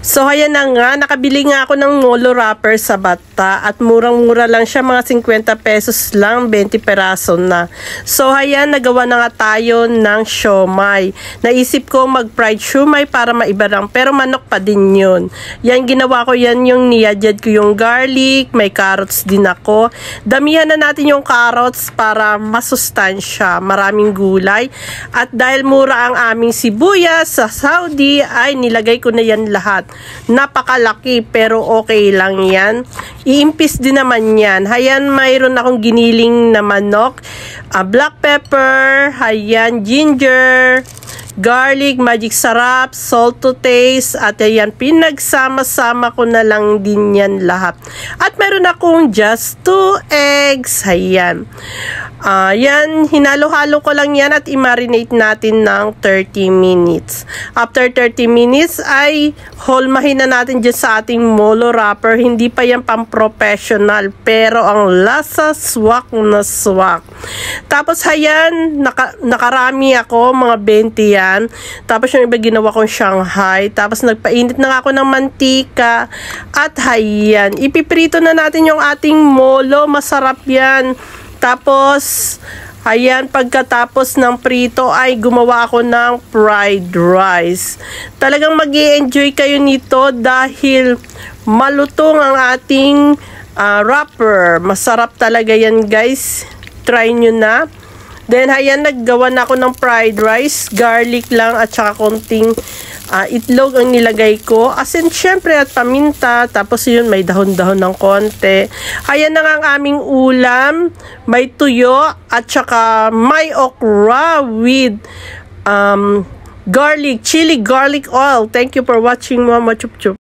So ayan na nga, nakabili nga ako ng Molo wrapper sa Bata at murang-mura lang siya, mga 50 pesos lang, 20 peraso na. So ayan, nagawa na nga tayo ng siomay. Naisip ko mag-fried siomay para maiba lang, pero manok pa din yun. Yan, ginawa ko yan, yung niyadjad ko yung garlic, may carrots din ako. Damihan na natin yung carrots para masustansya, maraming gulay. At dahil mura ang aming sibuyas sa Saudi, ay nilagay ko na yan lahat. Napakalaki pero okay lang yan. Iimpis din naman yan. Hayan, mayroon akong giniling na manok, black pepper, hayan, ginger, garlic, magic sarap, salt to taste, at ayan, pinagsama-sama ko na lang din yan lahat. At meron akong just 2 eggs, ayan. Yan, hinalo-halo ko lang yan at i-marinate natin ng 30 minutes. After 30 minutes ay holmahin na natin dyan sa ating Molo wrapper. Hindi pa yan pang-professional, pero ang lasa swak na swak. Tapos hayan, nakarami ako, mga 20 yan. Tapos yung iba ginawa kong Shanghai. Tapos nagpainit na ako ng mantika. At hayan, ipiprito na natin yung ating Molo. Masarap yan. Tapos, ayan, pagkatapos ng prito ay gumawa ako ng fried rice. Talagang mag-i-enjoy kayo nito dahil malutong ang ating wrapper. Masarap talaga yan, guys. Try nyo na. Then, ayan, naggawa na ako ng fried rice. Garlic lang at saka konting itlog ang nilagay ko. Asin, syempre, at paminta. Tapos yun, may dahon-dahon ng konti. Ayan na nga ang aming ulam. May tuyo at saka may okra with garlic, chili garlic oil. Thank you for watching, Mama Chup Chup.